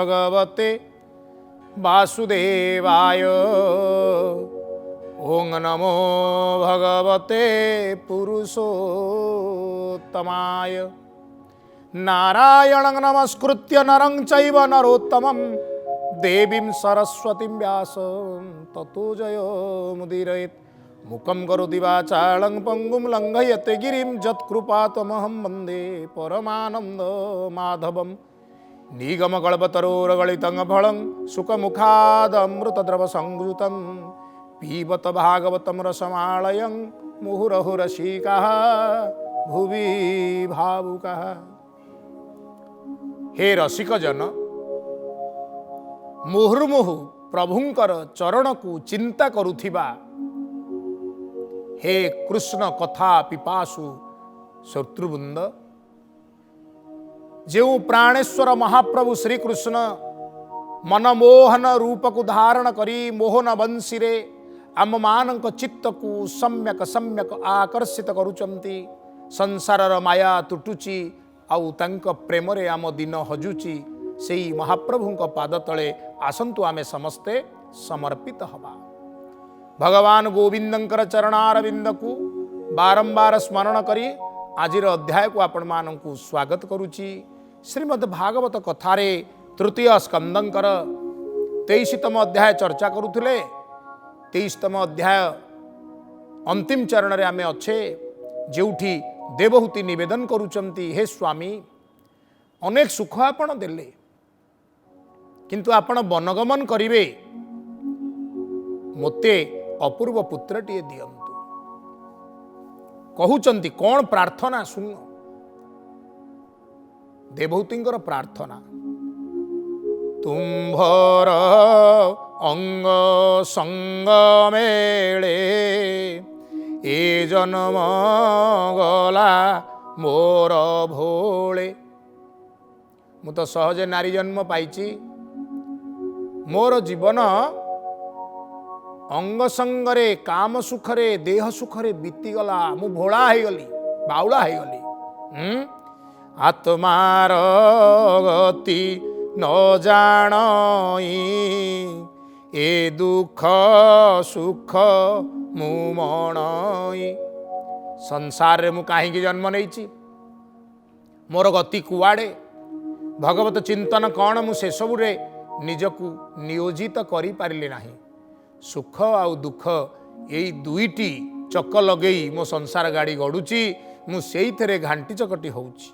भगवते वासुदेवाय। ओं नमो भगवते पुरुषोत्तमाय। नारायणं नमस्कृत्य नरं चैव नरोत्तमं देवीं सरस्वतीं व्यासं ततो जयमुदीरयेत्। मुखं करोति वाचालं पङ्गुं लङ्घयते गिरिं यत्कृपातमहं वन्दे परमानन्दमाधवं। निगमकल्पतरोर्गलितं फलं सुखमुखादमृतद्रवसंयुतं पिबत भागवतं रसमालयं मुहुरहुरसिकाः भुवि भावुकाः। हे रसिक जन, मुहुर्मुहु प्रभुंकर चरण को चिंता करुथिबा हे कृष्ण कथा पिपासु शत्रुवृंद, जो प्राणेश्वर महाप्रभु श्री कृष्ण मनमोहन रूप को धारण करी मोहन वंशी रे आम मानक चित्त को सम्यक सम्यक आकर्षित करुचंती। संसार माया तुटुची आउ तांक प्रेम रे आम दिन हजुची। सेई महाप्रभुंक पाद तले आसंतु आमे समस्ते समर्पित हवा। भगवान गोविंदंकर चरणारविंद को बारंबार स्मरण करी आजिर अध्याय को आपण मानकु स्वागत करुची। श्रीमद् भागवत कथारे तृतीय स्कंदंकर 23तम अध्याय चर्चा करुथिले। 23तम अध्याय अंतिम चरण रे आमे अच्छे, जेउठी देवहूति निवेदन करुचंती, हे स्वामी अनेक सुख आपण देले, किंतु आपण वनगमन करिवे, मोते अपूर्व पुत्रटिए दियंतु। कहउचंती कौन प्रार्थना सुन। देवहूतिंकर प्रार्थना, तुम्भर अंग संग मेले ए जन्म गला मोर भोले। मु तो सहजे नारी जन्म पाइची, मोर जीवन अंग संगरे काम सुखरे देह सुखरे बीतीगला। मु भोला है गली, बाउला है गली। आत्मार गति न जाणई ए दुख सुख मु मणई। संसार रे मु काहींकी जन्म नहींची, मोर गति कुआड़े, भगवत चिंतन कौन, मु से सबु रे निजकु नियोजित करि पारिले नाही। सुख आउ दुख यही दुईटी चक लगेई मो संसार गाड़ी गड़ुची, मु सेइथरे घांटी चकटी होउची।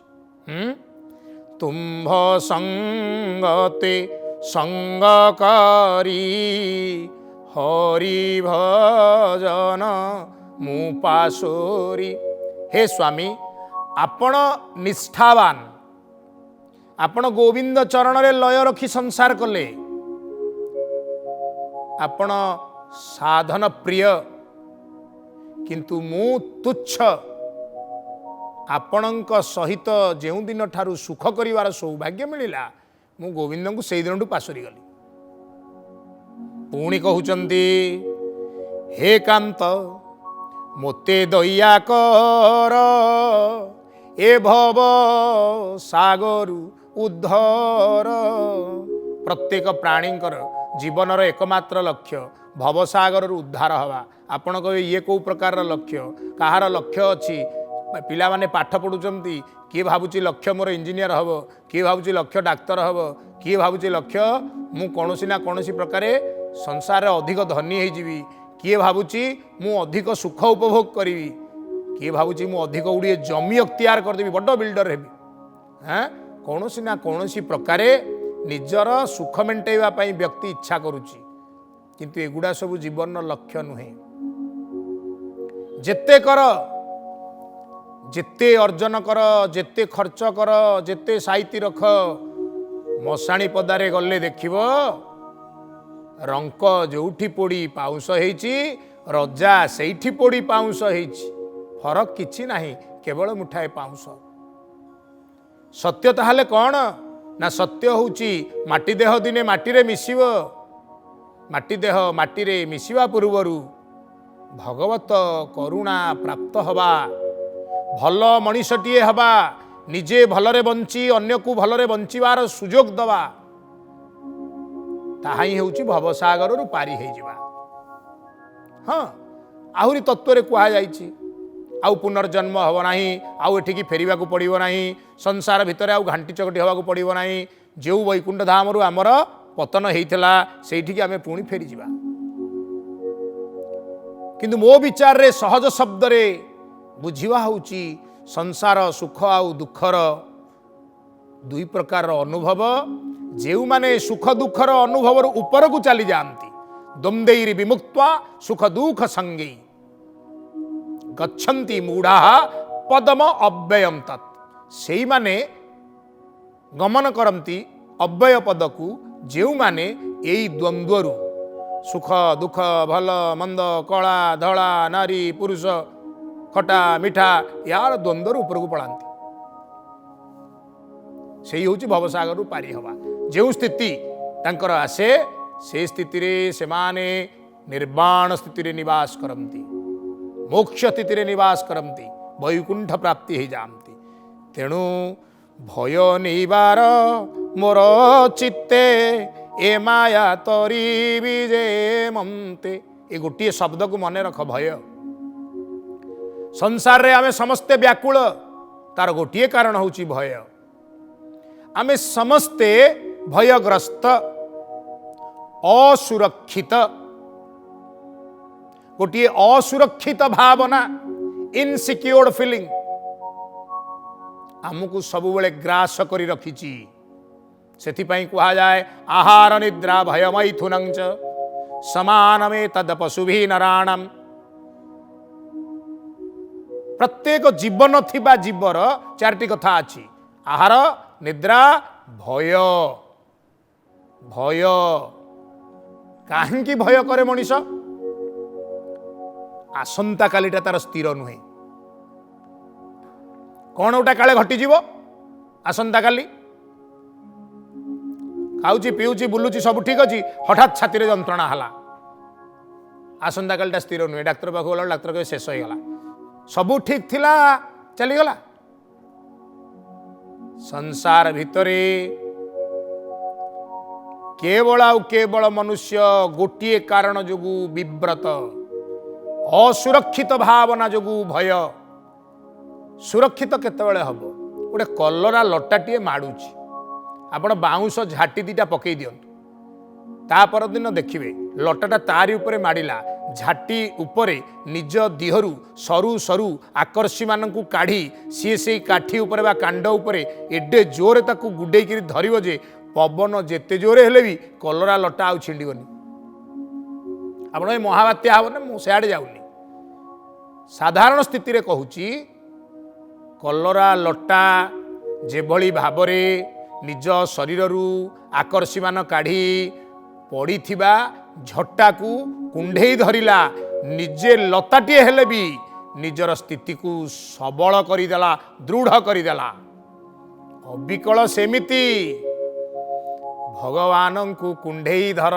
तुम्भ संगते संग करी हरि भजन मु पासोरी। हे स्वामी आपण निष्ठावान, आपण गोविंद चरण रे लय रखी संसार कले, आपण साधन प्रिय, किंतु मु तुच्छ। आपणक सहित जो दिन ठारू सुख करिवार सौभाग्य मिलिला, मु गोविंद को से दिन पासरी गली। पुणी कहउचंती, हे कांत मोते दया कर ए भव सागरु उद्धर। प्रत्येक प्राणींकर जीवनर एकमात्र लक्ष्य भवसागर उद्धार हवा। आपण कहे ये कौ प्रकार लक्ष्य, कहार लक्ष्य अच्छी। पिला माने पाठ पढ़ुचंती, किए भावुची लक्ष्य मोर इंजीनियर हम, किए भावुची लक्ष्य डाक्तर हम, किए भावुची लक्ष्य मु कौनसी ना कौनसी प्रकार संसार अधिक धनी होइजिबी, किए भावुची मु अधिक सुख उपभोग करी, किए भावुची मु अधिक गुड़िए जमी अख्तियार करदेवी, बड़ बिल्डर हेबी। हाँ, कौनसी ना कौनसी प्रकार निजर सुख मेंटेवा पाई व्यक्ति इच्छा करुची, किंतु एगुड़ा सब जीवन लक्ष्य नुहे। जेते कर, जेते अर्जन कर, जेते खर्च कर, जेते साइती रख, मशाणी पदारे गले देखिब रंक जोठी पोड़ी पाउंस हेची, रजा सेठी पोड़ी पाउंस हेची। फरक किछि नाही, केवल मुठाए पाउंस। सत्य ताहले कौन ना, सत्य होची माटी देह दिने माटी रे मिसिब। माटी देह माटी रे मिसिबा पूर्वरु भगवत करुणा प्राप्त हवा, भल मनीषटीए हवा, निजे भलरे बंची अन्य को भलरे बंचिवार सुजोग दवा, ତାହା ହିଁ ହେଉଛି ଭବସାଗରରୁ ପାରି ହେଇଯିବା। ହଁ, ଆହୁରି ତତ୍ତ୍ୱରେ କୁହାଯାଇଛି ଆଉ ପୁନର୍ଜନ୍ମ ହେବ ନାହିଁ, ଆଉ ଏଠିକି ଫେରିବାକୁ ପଡ଼ିବ ନାହିଁ, ସଂସାର ଭିତରେ ଆଉ ଘାଣ୍ଟି ଚକଟି ହେବାକୁ ପଡ଼ିବ ନାହିଁ। ଯେଉଁ ବୈକୁଣ୍ଠ ଧାମରୁ ଆମର ପତନ ହେଇଥିଲା ସେଇଠିକି ଆମେ ପୁଣି ଫେରିଯିବା। କିନ୍ତୁ ମୋ ବିଚାରରେ ସହଜ ଶବ୍ଦରେ ବୁଝିବା ହେଉଛି ସଂସାର ସୁଖ ଆଉ ଦୁଃଖର ଦୁଇ ପ୍ରକାରର ଅନୁଭବ। ଯେଉଁମାନେ ସୁଖ ଦୁଃଖର ଅନୁଭବରୁ ଉପରକୁ ଚାଲି ଯାଆନ୍ତି, ଦ୍ୱନ୍ଦ୍ୱୈରି ବିମୁକ୍ତ୍ୱା ସୁଖ ଦୁଃଖ ସଙ୍ଗୈ ଗଚ୍ଛନ୍ତି ମୂଢ଼ାଃ ପଦମ ଅବ୍ୟୟମ୍ ତତ୍, ସେଇମାନେ ଗମନ କରନ୍ତି ଅବ୍ୟୟ ପଦକୁ। ଯେଉଁମାନେ ଏଇ ଦ୍ୱନ୍ଦ୍ୱରୁ ସୁଖ ଦୁଃଖ ଭଲ ମନ୍ଦ କଳା ଧଳା ନାରୀ ପୁରୁଷ ଖଟା ମିଠା ୟାର ଦ୍ୱନ୍ଦ୍ୱରୁ ଉପରକୁ ପଳାନ୍ତି, ସେଇ ହେଉଛି ଭବସାଗରରୁ ପାରି ହେବା। ଯେଉଁ ସ୍ଥିତି ତାଙ୍କର ଆସେ ସେ ସ୍ଥିତିରେ ସେମାନେ ନିର୍ବାଣ ସ୍ଥିତିରେ ନିବାସ କରନ୍ତି, ମୋକ୍ଷ ସ୍ଥିତିରେ ନିବାସ କରନ୍ତି, ବୈକୁଣ୍ଠ ପ୍ରାପ୍ତି ହେଇଯାଆନ୍ତି। ତେଣୁ ଭୟ ନେଇବାର ମୋର ଚିତ୍ତେ ଏ ମାୟା ତରିବି ଯେ ମନ୍ତେ, ଏ ଗୋଟିଏ ଶବ୍ଦକୁ ମନେ ରଖ, ଭୟ। ସଂସାରରେ ଆମେ ସମସ୍ତେ ବ୍ୟାକୁଳ, ତାର ଗୋଟିଏ କାରଣ ହେଉଛି ଭୟ। ଆମେ ସମସ୍ତେ ଭୟଗ୍ରସ୍ତ, ଅସୁରକ୍ଷିତ, ଗୋଟିଏ ଅସୁରକ୍ଷିତ ଭାବନା, ଇନସିକ୍ୟୁର୍ଡ ଫିଲିଂ ଆମକୁ ସବୁବେଳେ ଗ୍ରାସ କରି ରଖିଛି। ସେଥିପାଇଁ କୁହାଯାଏ ଆହାର ନିଦ୍ରା ଭୟ ମୈଥୁନං ଚ ସମାନମେ ତଦ ପଶୁଭି ନରାଣମ୍। ପ୍ରତ୍ୟେକ ଜୀବନ ଥିବା ଜୀବର ଚାରିଟି କଥା ଅଛି, ଆହାର ନିଦ୍ରା ଭୟ। ଭୟ କାହିଁକି ଭୟ କରେ ମଣିଷ? ଆସନ୍ତାକାଲିଟା ତାର ସ୍ଥିର ନୁହେଁ। କ'ଣ ଗୋଟା କାଳେ ଘଟିଯିବ ଆସନ୍ତାକାଲି, ଖାଉଛି ପିଉଛି ବୁଲୁଛି ସବୁ ଠିକ୍ ଅଛି, ହଠାତ୍ ଛାତିରେ ଯନ୍ତ୍ରଣା ହେଲା, ଆସନ୍ତାକାଲିଟା ସ୍ଥିର ନୁହେଁ। ଡାକ୍ତର ପାଖକୁ ଗଲା, ଡାକ୍ତର କହିବେ ଶେଷ ହେଇଗଲା, ସବୁ ଠିକ୍ ଥିଲା ଚାଲିଗଲା। ସଂସାର ଭିତରେ କେବଳ ଆଉ କେବଳ ମନୁଷ୍ୟ ଗୋଟିଏ କାରଣ ଯୋଗୁଁ ବିବ୍ରତ, ଅସୁରକ୍ଷିତ ଭାବନା ଯୋଗୁଁ ଭୟ। ସୁରକ୍ଷିତ କେତେବେଳେ ହେବ? ଗୋଟେ କଲରା ଲଟାଟିଏ ମାଡ଼ୁଛି, ଆପଣ ବାଉଁଶ ଝାଟି ଦୁଇଟା ପକେଇ ଦିଅନ୍ତୁ, ତା ପରଦିନ ଦେଖିବେ ଲଟାଟା ତାରି ଉପରେ ମାଡ଼ିଲା, ଝାଟି ଉପରେ ନିଜ ଦିହରୁ ସରୁ ସରୁ ଆକର୍ଷିମାନଙ୍କୁ କାଢ଼ି ସିଏ ସେଇ କାଠି ଉପରେ ବା କାଣ୍ଡ ଉପରେ ଏଡ଼େ ଜୋରରେ ତାକୁ ଗୁଡ଼େଇକିରି ଧରିବ ଯେ ପବନ ଯେତେ ଜୋରରେ ହେଲେ ବି କଲରା ଲଟା ଆଉ ଛିଣ୍ଡିବନି। ଆପଣ ଏ ମହାବାତ୍ୟା ହେବ ନା, ମୁଁ ସେଆଡ଼େ ଯାଉନି, ସାଧାରଣ ସ୍ଥିତିରେ କହୁଛି, କଲରା ଲଟା ଯେଭଳି ଭାବରେ ନିଜ ଶରୀରରୁ ଆକର୍ଷିମାନ କାଢ଼ି ପଡ଼ିଥିବା ଝଟାକୁ କୁଣ୍ଢେଇ ଧରିଲା, ନିଜେ ଲତାଟିଏ ହେଲେ ବି ନିଜର ସ୍ଥିତିକୁ ସବଳ କରିଦେଲା, ଦୃଢ଼ କରିଦେଲା। ଅବିକଳ ସେମିତି ଭଗବାନଙ୍କୁ କୁଣ୍ଢେଇ ଧର।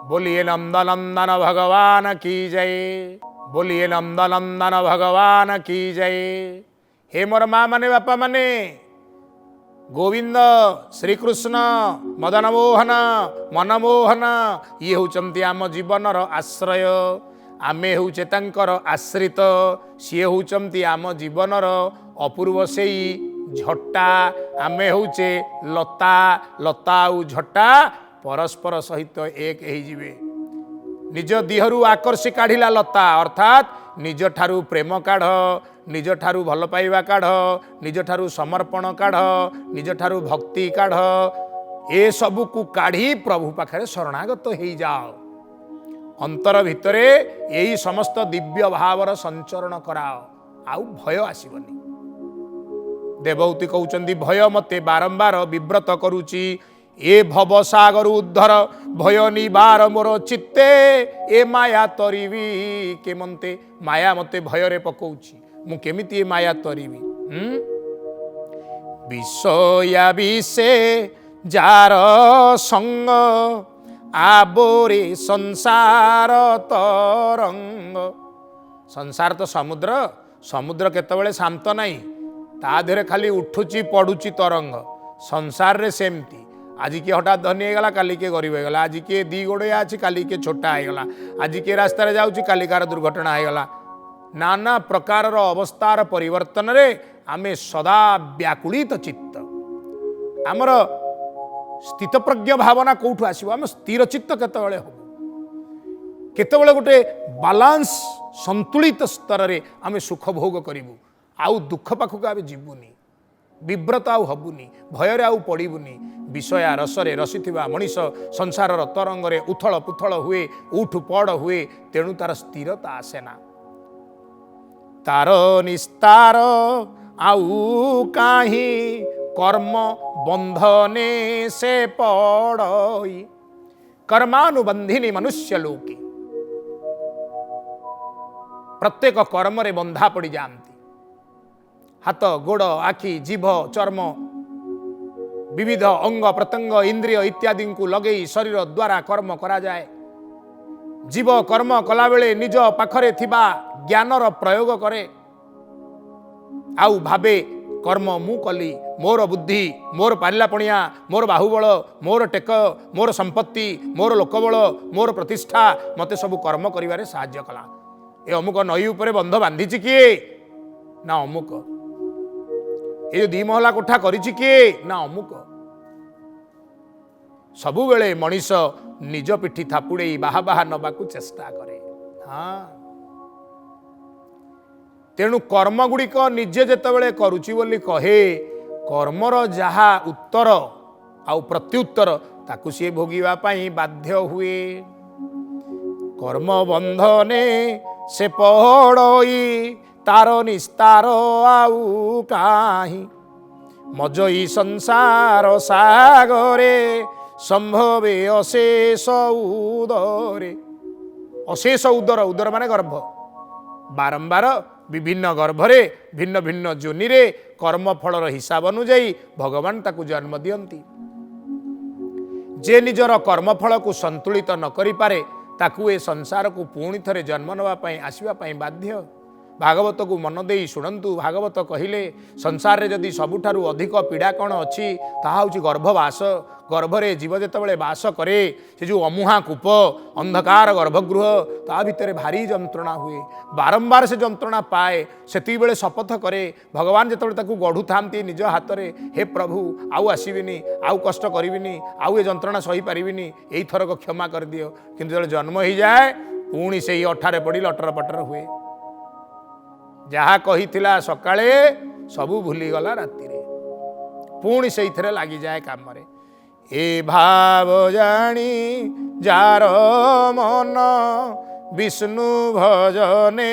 बोलिए नंदनंदन भगवान की जय, बोलिए नंदनंदन भगवान की जय। हे मोर माँ माने बापा माने, गोविंद श्रीकृष्ण मदनमोहन मनमोहन ये होचंती आम जीवनर आश्रय, आमे होचे तांकर आश्रित, सी होचंती आम जीवनर अपूर्व सेई झट्टा, आमे होचे लता, लता और झट्टा परस्पर सहित एक होइजिवे। निज देहरु आकर्षि काढ़िला लता, अर्थात निज ठारू प्रेम काढ़, निज ठारू भल पाइबा काढ़, निज ठारू समर्पण काढ़, निज ठारू भक्ति काढ़, ए सबू को काढ़ी प्रभु पाखरे शरणागत हो जाओ। अंतर भितरे यही समस्त दिव्य भावर संचरण कराओ, आउ भय आसीबनी। देवहूति कहउचंदी भय मते बारंबार विव्रत करूची, ए भवसागर उद्धर भय निबार मोर चित्ते, ए माया तरिबी केमंते। माया मते भयरे पकौची, मु केमिति ए माया तरिबी। विषया विषे जार संग, आबोरे संसार तरंग। संसार तो समुद्र, समुद्र केतबेले शांत नहीं, ता देहरे खाली उठुची पड़ुची तरंग संसार रे सेमती आज किए हठात धनी होगा काली किए गरीब होगा आज किए दी गोड़िया अच्छी काली किए छोटा होगा आज किए रास्तार जाऊँगी काली कार दुर्घटना होगा नाना प्रकार अवस्थार परिवर्तन रे आमे सदा व्याकुलित चित्त आमर स्थितप्रज्ञ भावना कौटू आसो आम स्थिर चित्त केतबेले हो केतबेले गोटे बालांस संतुलित स्तर रे आमे सुख भोग करिवु आउ दुख पाखक आमे जीवुनी विव्रत आउ हबुनी भय आउ पड़बुनी विषया रसरे रसिथिबा मनीष संसार तरंग रे उथल पुथल हुए उठ पड़ हुए तेणु तार स्थिरता आसेना तार निस्तार आउ काहि कर्म बंधने से पड़ई कर्मानुबंधिनी मनुष्य लोके प्रत्येक कर्म रे बंधा पड़ जाती हाथ गोड़ आखि जीभ चर्म विविध अंग प्रत्यंग इंद्रिय इत्यादि को लगे शरीर द्वारा कर्म करा जाए जीव कर्म कला बेले निज पाखरे थिबा ज्ञानर प्रयोग करे आउ भावे कर्म मु कली मोर बुद्धि मोर पारिला पणिया मोर बाहुबल मोर टेक मोर संपत्ति मोर लोकबल मोर प्रतिष्ठा मते सब कर्म करिवारे साहाय्य कला ए अमुक नई उपरे बंध बांधिछि किए ना अमुक ए दी महला कोठा करिछि किए ना अमुक सबु बेले मनीष निज पिठी थापुड़े बाहा बाहा नबाकू चेष्टा करे हाँ तेणु कर्म गुड़िक निजे जेतेबेले करुची बोली कहे कर्मर जहा उत्तर आउ प्रत्युत्तर ताकू सी भोगिबा पई बाध्य हुए कर्म बंधने से पड़ई तार निस्तार आउ काहि मजई संसार सागरे संभवे अशेष उदरे अशेष उदर उदर माने गर्भ बारंबार विभिन्न गर्भरे भिन्न भिन्न जोनि रे कर्म फलर हिसाब अनुजाई भगवान ताकू जन्म दियंती जे निजर कर्मफल को संतुलित न करि पारे ताकू ए संसार को पुणी थरे जन्म नवा पई आसीबा पई बाध्य भागवत को मन देई शुणंतु भागवत कहिले संसार रे जदि सबुठारु अधिक पीड़ा कौन अच्छी ताहा होची गर्भवास गर्भरे जीव जेतेबेले वास करे से जो अमुहा कूप अंधकार गर्भगृह ता भितर भारी जंत्रणा हुए बारंबार से जंत्रणा पाए सेति बेले शपथ करे भगवान जेतेबेले ताकू गढ़ु थांती निज हाथ रे हे प्रभु आउ आसीबिनी आउ कष्ट करिबिनी आउ ए जंत्रणा सही पारिबिनी एई थरक क्षमा कर दियो किंतु जदि जन्म ही जाए पुणी से अठारे पड़ी लटर पटर हुए जहा कहिथिला सकाळे सबु भूली गला राति रे पुणी से इथरे लागी जाए काम रे ए भाव जानी जार मन विष्णु भजने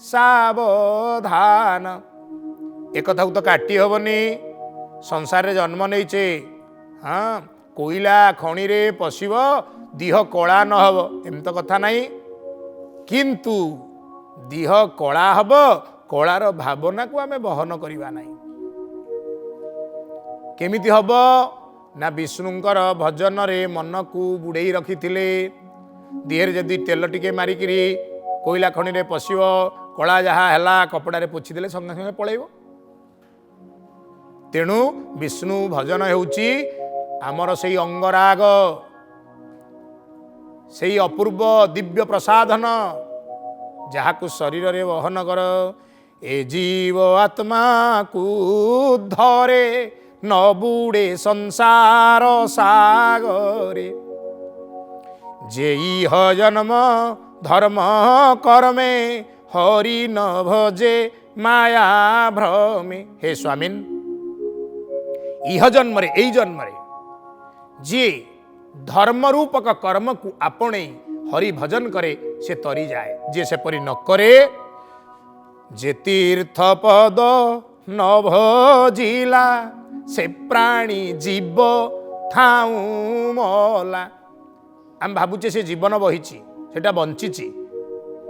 सावधान एक कथा तो काटी हबनी संसार रे जन्म नहींचे हाँ कोईला खणी रे पशिब दिह कला न हब एम तो कथा नहीं किंतु दिह कला हब कलार भावना को आमे बहन करिबा नहीं केमिति हब ना विष्णुंकर भजन रे मन को बुड़ेई रखिथिले दिहर जदि तेल टिके मारिकिरी कोईला खणी रे पशिब कला जहा हैला कपड़ा रे पोछि देले संगे संगे पळेइबो तेणु विष्णु भजन हेउची आमर सेई अंगराग सेई अपूर्व दिव्य प्रसाधन जहा को शरीर रे वहन कर ए जीव आत्मा को धरे न बुड़े संसार सागरे जे इह जन्म धर्म कर्मे हरि न भजे माया भ्रमे हे स्वामीन इह जन्म रे एई जन्म रे जे धर्म रूपक कर्म को आपणे हरि भजन करे से तरी जाए जे से परि न करे जे तीर्थ पद न भजिला से प्राणी जीव थाऊ मला आम भावुचे से जीवन बहिची सेटा बंचिची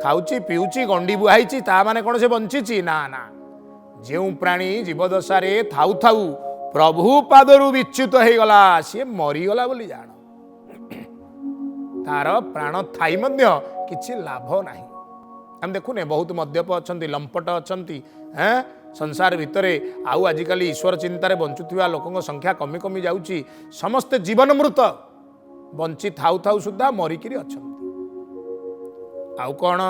खाऊची पीऊची गंडी बुहाईची ता माने कौन से बंचिची ना ना जो प्राणी जीवदशा रे थाऊ थाऊ प्रभु पादरु विच्युत हो गला सी मरीगला बोली जान तार प्राण थाई मध्य किछि लाभ नाही हम देखुने बहुत मद्यप अच्छा लंपट अच्छा संसार भितर आउ आजिकल ईश्वर चिंतार बंचुवा लोकों संख्या कमी कमी जाउची समस्ते जीवन मृत बंची थाउ थाउ सुद्धा मरिकी अच्छा आउ कौन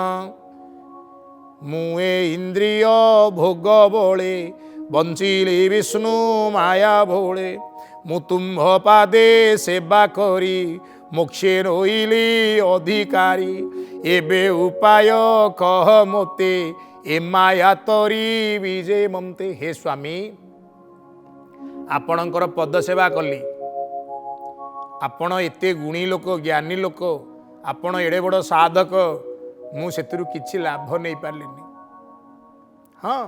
मुए इंद्रिय भोग बोले बंचिली विष्णु माया भोले मु तुम्भ पादे सेवा करी मोक्षे रोइली अधिकारी एबे उपाय कह मोते ए माया तरी विजय ममते। हे स्वामी आपणकर पद सेवा कली आपण एते गुणी लोक ज्ञानी लोक आपण एड़े बड़ साधक मु सेतिरु किछि लाभ नहीं पारलिनी। हाँ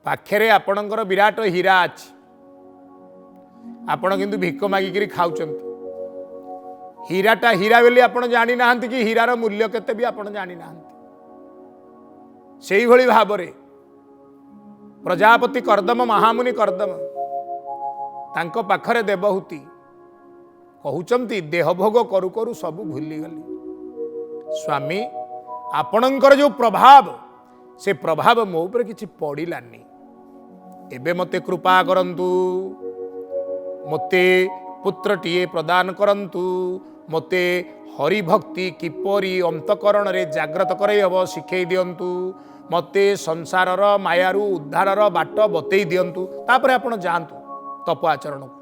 पाखेरे आपणकर विराट हीरा अछि आपण किंतु भिक मागिकी खाउचंती हीराटा हीरा बोली आपण जानी नाहंती कि हीरार मूल्य केते भी आपण जानी नाहंती। सेही भली भाबरे प्रजापति कर्दम महामुनि कर्दम तांको पाखरे देवहूति कहउचंती देहभोग करू करू सबु भूली गली। स्वामी आपणकर जो प्रभाव से प्रभाव मो ऊपर किछि पड़िलानी एबे मते कृपा करंतु मते पुत्रटीए प्रदान करंतु मते हरिभक्ति किपरि अंतकरण रे जाग्रत करई हबो शिखई दियंतु मते संसारर मायारू उद्धारर बाट बतई दियंतु तापरे आपण जानतु तप आचरण को।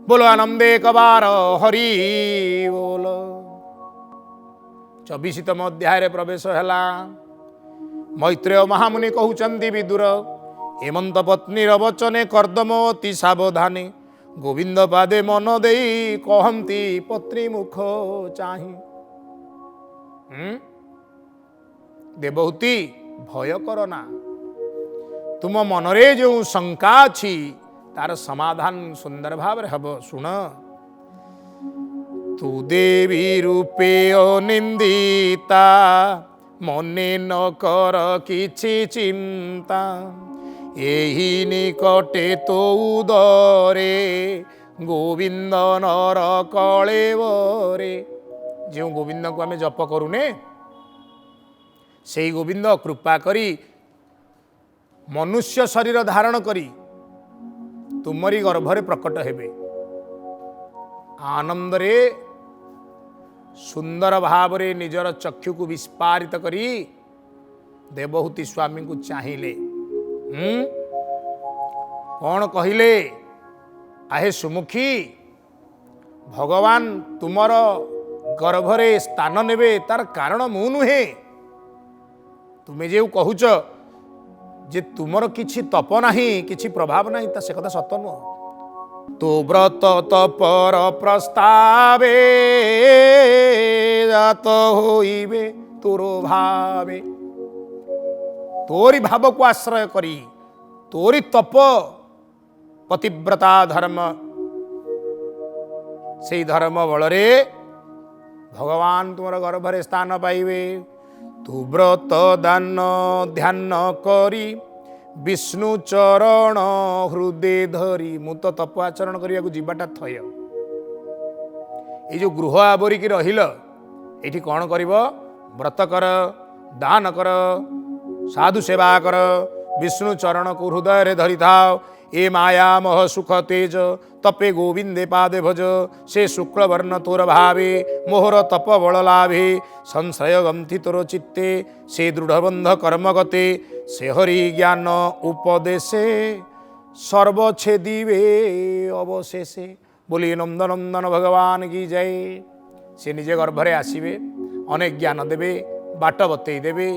बोलो आनंदे कबार हरि बोल। 24तम अध्याय प्रवेश हैला। मैत्रेय महामुनि कहउचंती विदुर हेमंत पत्नी वचने कर्दम अति सावधाने गोविंद पादे मन देई कहंती पत्नी मुख चाहि। देवहूति भय करना तुम मनरे जो शंका अछि तार समाधान सुंदर भाव हब सुन। तू देवी रूपे अनिंदिता मने न कर किछि चिंता एही निकटे तो उदरे गोविंद नर कलेवरे। जो गोविंद को आमे जप करूने से गोविंद कृपा करी मनुष्य शरीर धारण करी तुमरी गर्भरे प्रकट हेबे आनंद रे सुंदर भाव रे निजर चक्षु को विस्पारित करी देवहूति स्वामी को चाहिए। कौन कहिले आहे सुमुखी भगवान तुमर गर्भरे स्थान नेबे तार कारण मु नुहे तुमे जे कहूच जे तुमर किछि तप नाही किछि प्रभाव नाही ता से कथा सत नुह। तो व्रत तपर प्रस्तावे जात होइबे तोरो भावे तोरी भाव को आश्रय करी तोरी तप पतिव्रता धर्म से धर्म बलरे भगवान तुमर गर्भरे स्थान पाइबे। तू व्रत दान ध्यान करी विष्णु चरण हृदय धरी मु तो तप आचरण करिया जीवाटा थय ये जो गृह आवरिकी रहिल एठी कौन करिव व्रत कर दान कर साधु सेवा कर विष्णु चरण को हृदय रे धरी थाओ। ए माया मोह सुख तेज तपे गोविंदे पादे भज से शुक्ल वर्ण तोर भावे मोहर तप बल लाभे संशय गंथि तोर चित्ते से दृढ़बंध कर्म गते से हरि ज्ञान उपदेशे सर्वछेदिवे अवशेषे। बोलिए नंदनंदन भगवान की जय। से निजे गर्भरे आसीबे अनेक ज्ञान देवे बाट बतई देवे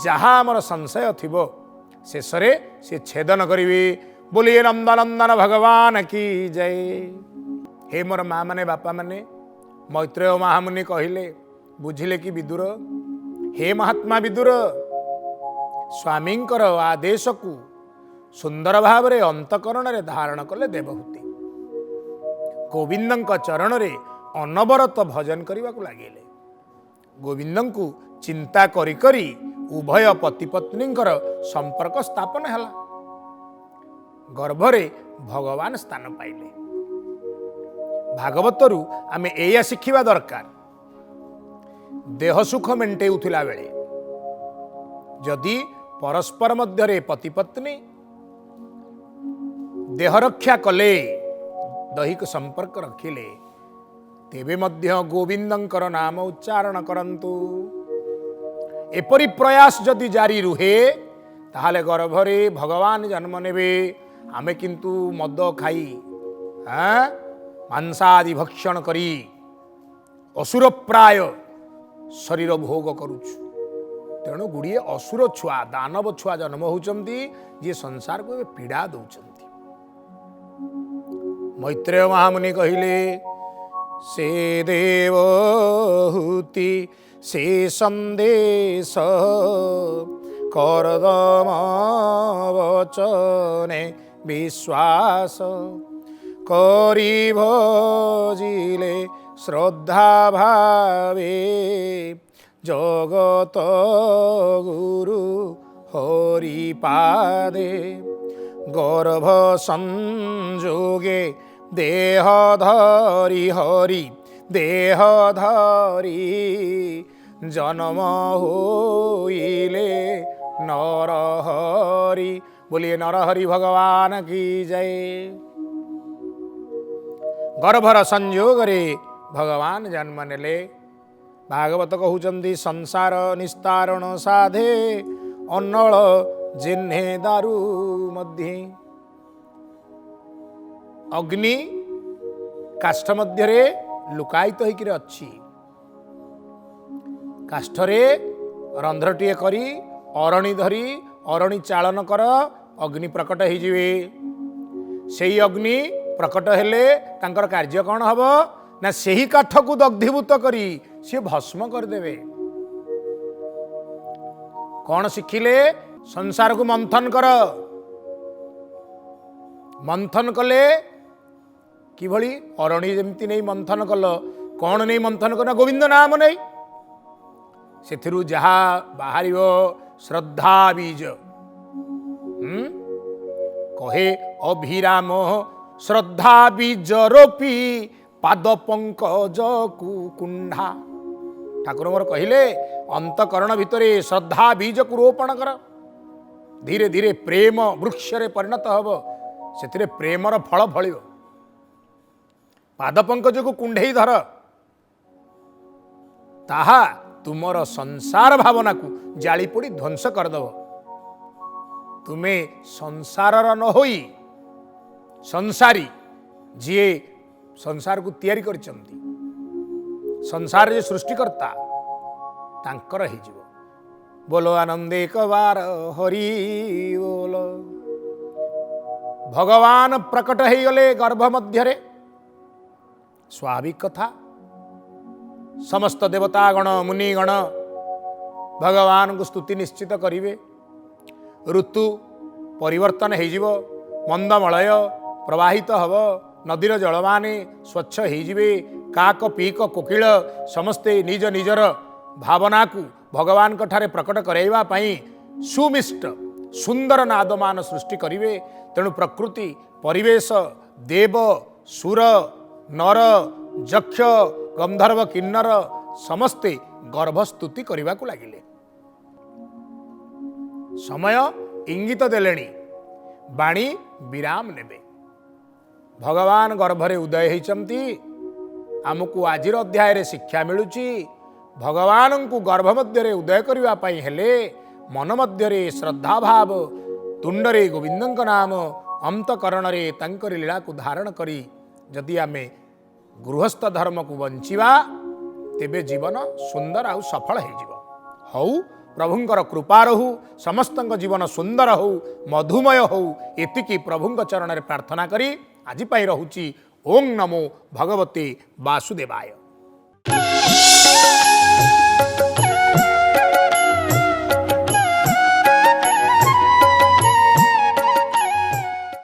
जहाँ आमर संशय थिबो शेषरे से छेदन करिवे। बोलिए नंदनंदन भगवान की जय। हे मोर माँ माने बापा माने मैत्रेय महामुनि कहिले बुझिले कि विदुर हे महात्मा विदुर स्वामींकर आदेश को सुंदर भाव रे अंतकरण रे धारण कले देवहूति गोविंदंक चरण रे अनवरत भजन करने को लगे। गोविंद को चिंता करी करी उभय पति पत्नी संपर्क स्थापन है गर्भरे भगवान स्थान पाइले। भागवतरु आमे एया शिखिबा दरकार देह सुख मेंटेउथिला बेले जदि परस्पर मध्यरे पति पत्नी देहरक्षा कले दैहिक संपर्क रखिले तेबे मध्य गोविंदंकर नाम उच्चारण करंतु। एपरी प्रयास जदि जारी रुहे ताहले गर्भरे भगवान जन्म नेबे। आमे किंतु मद खाई मांसादि भक्षण करी असुर प्राय शरीर भोग करुछु। तेणु गुड़िए असुर छुआ दानव छुआ जन्म होउचंती जे संसार को पीड़ा दौचंती। मैत्रेय महामुनि कहिले से देवहूति से संदेश करदम वचने विश्वास करी भजिले श्रद्धा भावे जगत गुरु हरिपादे गर्भ संजोगे देह धरी हरि देह धरी जन्म होइले नरहरि। बोलिए नरहरि भगवान की जय। गर्भर संयोग रे भगवान जन्म नेले। भागवत कहउचंदी संसार निस्तारण साधे अन्नल जिन्हे दारू मध्ये। अग्नि काष्ठ मध्यरे लुकायित होइकिरे अछि। काष्ठरे रंध्रटीए करी अरणी धरी अरणी चालन कर अग्नि प्रकट हो जिवे। सेही अग्नि प्रकट हेले तांकर कार्य कौन हब ना सेही काठ को दग्धीभूत करी सी भस्म करदेवे। कौन शिखिले संसार को मंथन कर। मंथन कले किभली अरणी जेमती नहीं मंथन कल कौन नहीं मंथन करना गोविंद नाम नहीं सेथिरु जहा बाहरियो श्रद्धा बीज कहे अभिराम श्रद्धा बीज रोपी पाद पंकज कुकुंडा। ठाकुर मोर कहिले अंतकरण भितरे श्रद्धा बीज को रोपण कर धीरे धीरे प्रेम वृक्ष रे परिणत हब सेथिरे प्रेमर फल फलियो। पाद पंकज को कुंढेई धर ताहा तुमर संसार भावना को जाली पोड़ी ध्वंस करदब। तुम्हें संसारर न होई संसारी जी संसार को तैयारी करचंती संसार जे सृष्टिकर्ता तांकर ही जीव। बोलो आनंदे एक बार हरि बोलो। भगवान प्रकट हो गले गर्भ मध्यरे स्वाभाविक कथा। समस्त देवतागण मुनिगण भगवान को स्तुति निश्चित करिवे। ऋतु परिवर्तन हो मंदमलय प्रवाहित हब नदीर जलमाने स्वच्छ हो काक पीक कोकिल समस्ते निज निजर भावना को भगवान ठारे प्रकट कराइबा पई सुमिष्ट सुंदर नादमान सृष्टि करिवे। तेणु प्रकृति परिवेश देव सुर नर जक्ष गंधर्व किन्नर समस्ते गर्भस्तुति करने को लगिले। समय इंगित देलेनी बाणी विराम नेबे। भगवान गर्भरे उदय होइचंती। आमको आजिर अध्याय रे शिक्षा मिलुची भगवान को गर्भ मध्य उदय करने पाई हेले मन मध्यरे श्रद्धा भाव तुंडरे गोविंदंक नाम अंतकरण रे तांकर लीला को धारण करी जदि आमे गृहस्थ धर्म को बंचिबा तेबे जीवन सुंदर आउ सफल हो हौ। प्रभुंकर कृपा रहू समस्तंक जीवन सुंदर हो मधुमय हो एतिकी प्रभुंक चरण रे प्रार्थना करी आज पाई रहुची। ओं नमो भगवते वासुदेवाय।